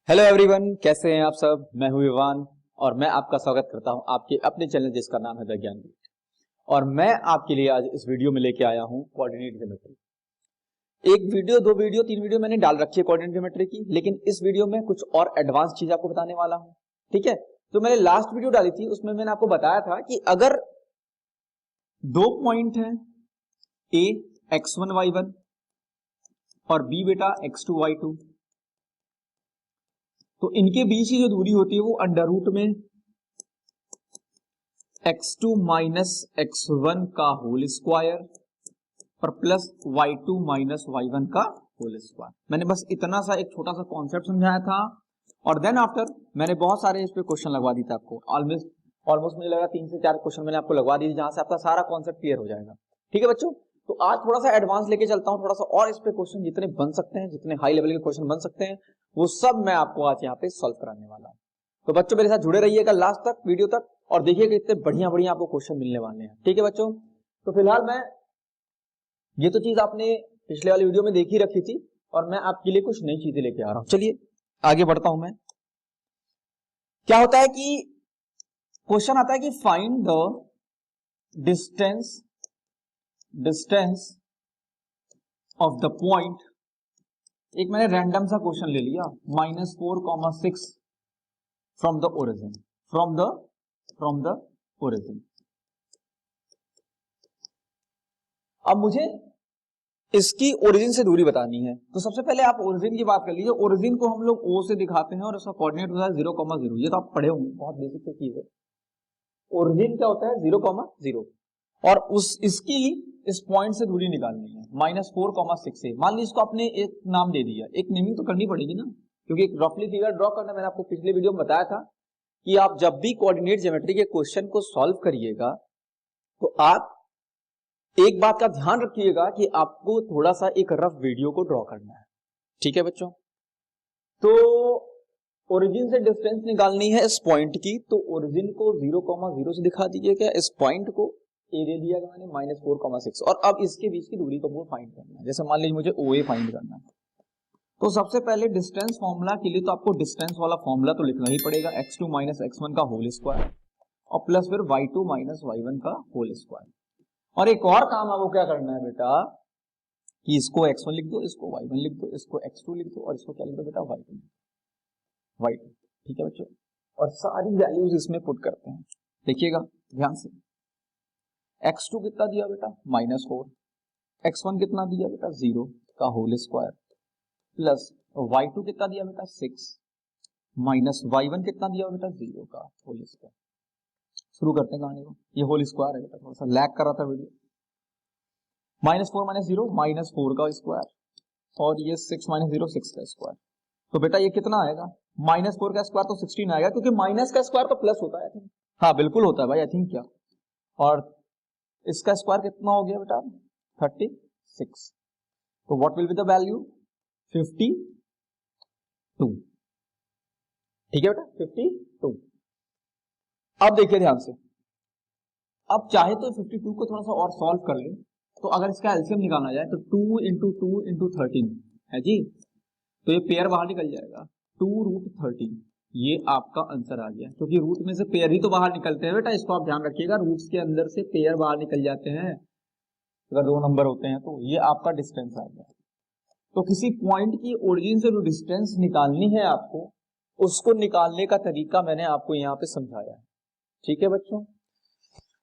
Hello everyone, कैसे हैं आप सब। मैं हूं विवान और मैं आपका स्वागत करता हूं आपके अपने चैनल जिसका नाम है द ज्ञान गेट। और मैं आपके लिए आज इस वीडियो में लेके आया हूं कोऑर्डिनेट ज्योमेट्री। एक वीडियो, दो वीडियो, तीन वीडियो मैंने डाल रखी है कोऑर्डिनेट ज्योमेट्री की, लेकिन इस वीडियो में कुछ और एडवांस चीज आपको बताने वाला हूं। ठीक है, तो मैंने लास्ट वीडियो डाली थी, उसमें मैंने आपको बताया था कि अगर दो पॉइंट है ए x1 y1 और बी बेटा x2 y2, तो इनके बीच की जो दूरी होती है वो अंडर रूट में x2 माइनस x1 का होल स्क्वायर और प्लस y2 माइनस y1 का होल स्क्वायर। मैंने बस इतना सा एक छोटा सा कॉन्सेप्ट समझाया था और देन आफ्टर मैंने बहुत सारे इस पे क्वेश्चन लगवा दी था आपको। ऑलमोस्ट मुझे लगा 3 से 4 क्वेश्चन मैंने आपको लगवा दी जहां से आपका सारा कॉन्सेप्ट क्लियर हो जाएगा। ठीक है बच्चों, तो आज थोड़ा सा एडवांस लेके चलता हूं, थोड़ा सा और इस पे क्वेश्चन जितने बन सकते हैं, जितने हाई लेवल के क्वेश्चन बन सकते हैं, वो सब मैं आपको आज यहाँ पे सॉल्व कराने वाला हूँ। तो बच्चों मेरे साथ जुड़े रहिएगा लास्ट तक, वीडियो तक, और देखिएगा इतने बढ़िया बढ़िया आपको क्वेश्चन मिलने वाले हैं। ठीक है बच्चों, तो फिलहाल मैं ये तो चीज आपने पिछले वाली वीडियो में देखी रखी थी और मैं आपके लिए कुछ नई चीजें लेके आ रहा हूं। चलिए आगे बढ़ता हूं मैं। क्या होता है कि क्वेश्चन आता है कि find the distance of the point. एक मैंने रैंडम सा क्वेश्चन ले लिया, -4,6 from the origin, from the origin. अब मुझे इसकी ओरिजिन से दूरी बतानी है, तो सबसे पहले आप ओरिजिन की बात कर लीजिए। ओरिजिन को हम लोग O से दिखाते हैं और इसका कोऑर्डिनेट होता है 0,0। ये तो आप पढ़े होंगे, बहुत बेसिक सी चीज है। ओरिजिन क्या होता है? 0,0। और इसकी इस पॉइंट से दूरी निकालनी है -4,6 से। मान लीजिए इसको आपने एक नाम दे दिया, एक नेमिंग तो करनी पड़ेगी ना, क्योंकि एक रफली फिगर ड्रॉ करना मैंने आपको पिछले वीडियो में बताया था कि आप जब भी कोऑर्डिनेट ज्योमेट्री के क्वेश्चन को सॉल्व करिएगा तो आप एक बात का ध्यान रखिएगा कि आपको थोड़ा सा एक रफ वीडियो को ड्रॉ करना है। ठीक है बच्चों, तो ओरिजिन से डिस्टेंस निकालनी है इस पॉइंट की, तो ओरिजिन को 0,0 से दिखा दीजिएगा, इस पॉइंट को ए दे दिया मैंने -4,6, और अब इसके बीच की दूरी को वो फाइंड करना है। जैसे मान लीजिए मुझे OA फाइंड करना है, तो सबसे पहले डिस्टेंस फॉर्मूला के लिए तो आपको डिस्टेंस वाला फॉर्मूला तो लिखना ही पड़ेगा, x2 माइनस x1 का होल स्क्वायर और प्लस फिर y2 माइनस y1 का होल स्क्वायर। और एक और काम आपको क्या करना है बेटा कि इसको x1 लिख दो, इसको y1 लिख दो, इसको x2 लिख दो और इसको क्या लिख दो बेटा y2। ठीक है बच्चों, और सारी वैल्यूज इसमें पुट करते हैं। देखिएगा ध्यान से, x2 कितना दिया बेटा -4, x1 कितना दिया बेटा 0 का होल स्क्वायर प्लस y2 कितना दिया बेटा 6 माइनस y1 कितना दिया बेटा 0 का होल स्क्वायर। शुरू करते हैं कहानी को। ये होल स्क्वायर है बेटा, थोड़ा सा लैग कर रहा था वीडियो। -4 माइनस 0 -4 का स्क्वायर और ये 6 माइनस 0 6 का स्क्वायर। तो बेटा ये कितना आएगा? -4 का स्क्वायर तो 16 आएगा, क्योंकि माइनस का स्क्वायर तो प्लस होता है। हाँ बिल्कुल होता है भाई, आई थिंक क्या। और इसका स्क्वायर कितना हो गया बेटा 36। तो what will be the value? 52। ठीक है बेटा 52। अब देखिए ध्यान से, अब चाहे तो 52 को थोड़ा सा और सॉल्व कर ले, तो अगर इसका एलसीएम निकालना जाए तो 2 इंटू 2 इंटू 13 है जी, तो ये पेयर बाहर निकल जाएगा 2√13। ये आपका आंसर आ गया, क्योंकि रूट में से पेयर ही तो बाहर निकलते हैं बेटा, इसको आप ध्यान रखिएगा। रूट्स के अंदर से पेयर बाहर निकल जाते हैं अगर 2 नंबर होते हैं। तो ये आपका डिस्टेंस आ गया। तो किसी पॉइंट की ओरिजिन से जो डिस्टेंस निकालनी है आपको, उसको निकालने का तरीका मैंने आपको यहाँ पे समझाया है। ठीक है बच्चों,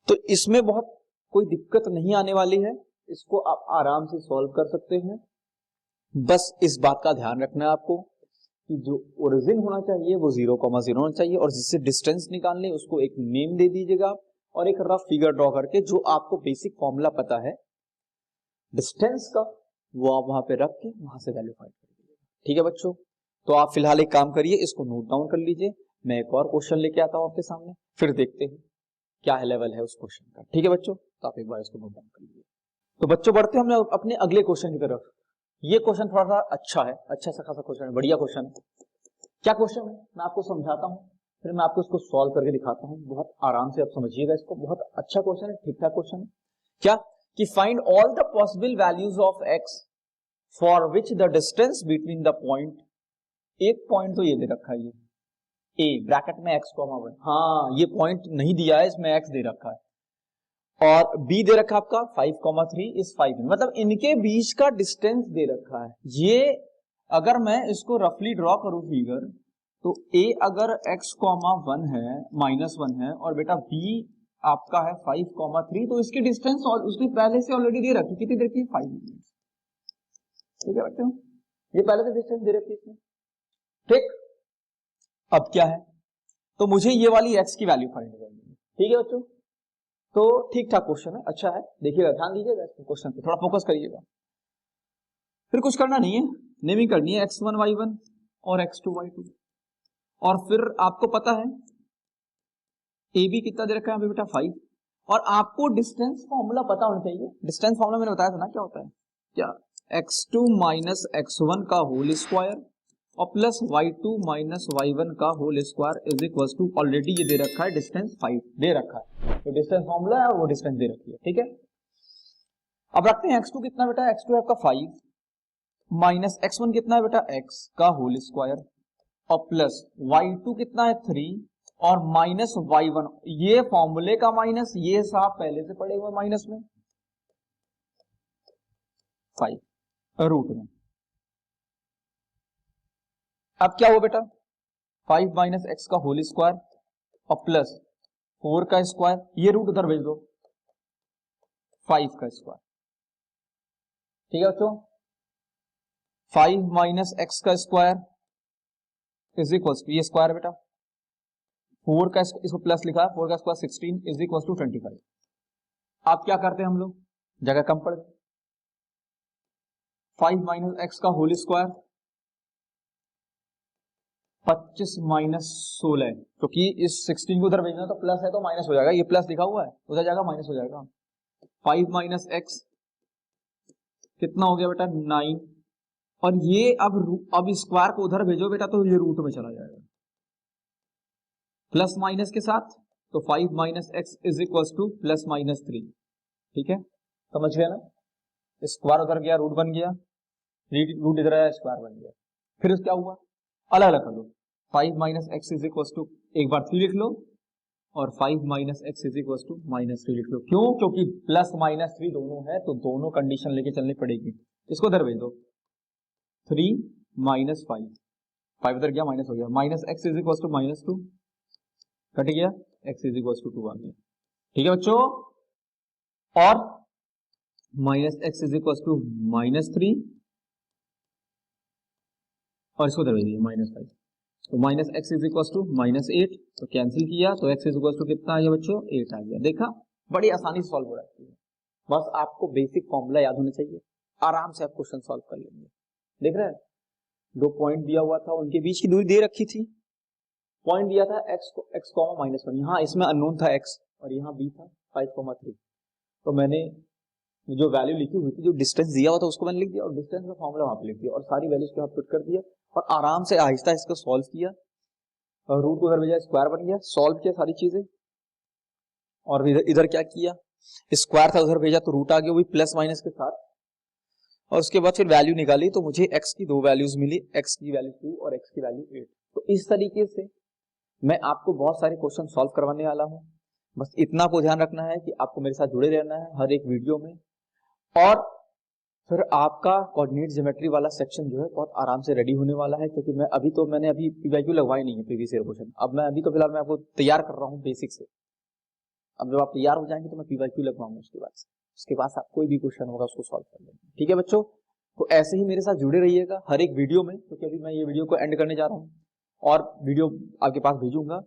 तो इसमें बहुत कोई दिक्कत नहीं आने वाली है, इसको आप आराम से सॉल्व कर सकते हैं। बस इस बात का ध्यान रखना है आपको कि जो ओरिजिन होना चाहिए वो 0,0 होना चाहिए, और जिससे डिस्टेंस निकालने उसको एक नेम दे दीजिएगा और एक रफ फिगर ड्रॉ करके जो आपको बेसिक फॉर्मूला पता है डिस्टेंस का, वो आप वहां पे रख के वहां से वैल्यू फाइंड कर लीजिएगा। ठीक है बच्चों, तो आप फिलहाल एक काम करिए, इसको नोट डाउन कर लीजिए। मैं एक और क्वेश्चन लेके आता हूं आपके सामने, फिर देखते हैं क्या लेवल है उस क्वेश्चन का। ठीक है बच्चों, तो आप एक बार इसको नोट डाउन कर लीजिए। तो बच्चों बढ़ते हैं हम अपने अगले क्वेश्चन की तरफ। ये क्वेश्चन थोड़ा सा अच्छा है, अच्छा सा खासा क्वेश्चन है, बढ़िया क्वेश्चन है। क्या क्वेश्चन है मैं आपको समझाता हूँ, फिर मैं आपको इसको सॉल्व करके दिखाता हूँ। बहुत आराम से आप समझिएगा इसको, बहुत अच्छा क्वेश्चन है, ठीक ठाक क्वेश्चन है। क्या कि find all the possible values of x for which the distance between the point एक पॉइंट तो ये दे रखा है, ये ए ब्रैकेट में x कॉमा 1, हाँ ये पॉइंट नहीं दिया है, इसमें x दे रखा है, और b दे रखा है आपका 5,3 इस 5, मतलब इनके बीच का डिस्टेंस दे रखा है। ये अगर मैं इसको रफली ड्रॉ करूं फिगर, तो a अगर x कॉमा 1 है -1 है और बेटा b आपका है 5,3, तो इसकी डिस्टेंस और उसने पहले से ऑलरेडी दे रखी, कितनी दे रखी है 5 यूनिट्स। ठीक है बच्चों, ये पहले से डिस्टेंस दे रखी है इसमें। ठीक, अब क्या है, तो मुझे ये वाली x की वैल्यू फाइंड करनी है। ठीक है बच्चों, तो ठीक ठाक क्वेश्चन है, अच्छा है, देखिएगा, ध्यान दीजिएगा क्वेश्चन पे, थोड़ा फोकस करिएगा। फिर कुछ करना नहीं है, नेमिंग करनी है x1 y1 और x2 y2, और फिर आपको पता है ए बी कितना दे रखा है बेटा 5, और आपको डिस्टेंस फॉर्मूला पता होना चाहिए। डिस्टेंस फॉर्मूला मैंने बताया था ना, क्या होता है, क्या x2 माइनस x1 का होल स्क्वायर और प्लस y2 माइनस y1 का whole square is equal to, already ये दे रखा है डिस्टेंस 5 दे रखा है, तो डिस्टेंस फॉर्मूला है और वो डिस्टेंस दे रखी है। ठीक है, अब रखते हैं x2 कितना बेटा, x2 आपका 5 माइनस x1 कितना है बेटा x का होल स्क्वायर और प्लस y2 कितना है 3 और माइनस y1, ये फॉर्मूले का माइनस, ये साहब पहले से पड़े हुए माइनस में 5 रूट में। अब क्या हुआ बेटा, 5 माइनस एक्स का होल स्क्वायर और प्लस 4 का स्क्वायर, ये रूट उधर भेज दो, 5 का स्क्वायर। ठीक है बच्चों, 5 माइनस एक्स का स्क्वायर इज इक्वल टू, ये स्क्वायर बेटा 4 का, इसको प्लस लिखा है, 4 का स्क्वायर 16 इज इक्वल टू 25। आप क्या करते हैं हम लोग, जगह कम पड़ गई, 5 माइनस एक्स का होल स्क्वायर 25 माइनस 16, क्योंकि इस 16 को उधर भेजना तो प्लस है तो माइनस हो जाएगा, ये प्लस लिखा हुआ है उधर जाएगा माइनस हो जाएगा। 5 माइनस एक्स कितना हो गया बेटा 9, और ये अब स्क्वायर को उधर भेजो बेटा तो ये रूट में चला जाएगा प्लस माइनस के साथ, तो 5 minus x is equal two plus minus 3। ठीक है, समझ गया ना, स्क्वायर उधर गया रूट बन गया, रूट इधर आया स्क्वायर बन गया। फिर क्या हुआ, अलग अलग कर लो, 5 minus x is equal to एक बार 3 लिख लो और 5 minus x is equal to minus 3 लिख लो। क्यों, क्योंकि प्लस माइनस 3 दोनों है तो दोनों कंडीशन लेके चलनी पड़ेगी। इसको उधर भेज दो, 3 माइनस 5 उधर गया माइनस हो गया, minus x is equal to minus 2 cut गया, एक्स इज इक्वल टू 2 आ गया। ठीक है बच्चों, और minus x is equal to minus 3 और इसको उधर भेज दिया माइनस 5, तो minus x is equal to minus 8, तो कैंसिल किया तो एक्स इज इक्वल टू कितना आ गया बच्चों 8 आ गया। देखा, बड़ी आसानी से सॉल्व हो जाती है, बस आपको बेसिक फॉर्मूला याद होना चाहिए, आराम से आप क्वेश्चन सॉल्व कर लेंगे। देख रहे हैं, 2 पॉइंट दिया हुआ था, उनके बीच की दूरी दे रखी थी, पॉइंट दिया था x कॉमा -1, यहाँ इसमें अननोन था x और यहाँ b था 5,3, तो मैंने जो वैल्यू लिखी हुई थी, जो डिस्टेंस दिया हुआ था उसको मैंने लिख दिया और डिस्टेंस का फॉर्मूला वहां पे लिख दिया और सारी वैल्यूज को पुट कर दिया और आराम से आहिस्ता इसको सॉल्व किया और रूट उधर भेजा, स्क्वायर बन गया, सॉल्व किया सारी चीजें, और इधर क्या किया, स्क्वायर था उधर भेजा तो रूट आ गया, वो भी प्लस माइनस के साथ, और उसके बाद फिर वैल्यू निकाली तो मुझे x की 2 वैल्यूज मिली, x की वैल्यू 2 और x की वैल्यू 8। तो इस तरीके से मैं आपको बहुत सारे क्वेश्चन सॉल्व करवाने वाला हूं, बस इतना को ध्यान रखना है कि आपको मेरे साथ जुड़े रहना है हर एक वीडियो में, और फिर आपका कोऑर्डिनेट ज्योमेट्री वाला सेक्शन जो है बहुत आराम से रेडी होने वाला है, क्योंकि मैंने अभी पीवाईक्यू लगवाई नहीं है प्रीवियस ईयर क्वेश्चन, अब मैं अभी तो फिलहाल मैं आपको तैयार कर रहा हूँ बेसिक से, अब जब आप तैयार हो जाएंगे तो मैं पीवाईक्यू लगवाऊंगा, उसके बाद आप कोई भी क्वेश्चन होगा उसको सॉल्व कर लेंगे। ठीक है बच्चों, तो ऐसे ही मेरे साथ जुड़े रहिएगा हर एक वीडियो में, क्योंकि अभी मैं ये वीडियो को एंड करने जा रहा हूँ और वीडियो आपके पास भेजूंगा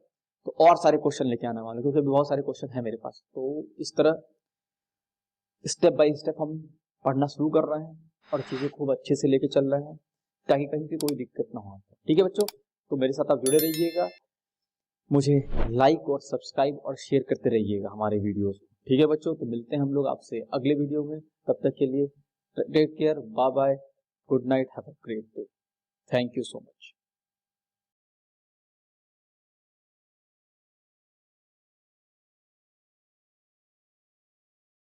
तो और सारे क्वेश्चन लेके आने वाले, क्योंकि अभी बहुत सारे क्वेश्चन है मेरे पास। तो इस तरह स्टेप बाय स्टेप हम पढ़ना शुरू कर रहे हैं और चीजें खूब अच्छे से लेके चल रहे हैं ताकि कहीं पे कोई दिक्कत ना हो। ठीक है बच्चों, तो मेरे साथ आप जुड़े रहिएगा, मुझे लाइक और सब्सक्राइब और शेयर करते रहिएगा हमारे वीडियोस। ठीक है बच्चों, तो मिलते हैं हम लोग आपसे अगले वीडियो में, तब तक के लिए take care, bye bye, good night, have a great day, thank you so much.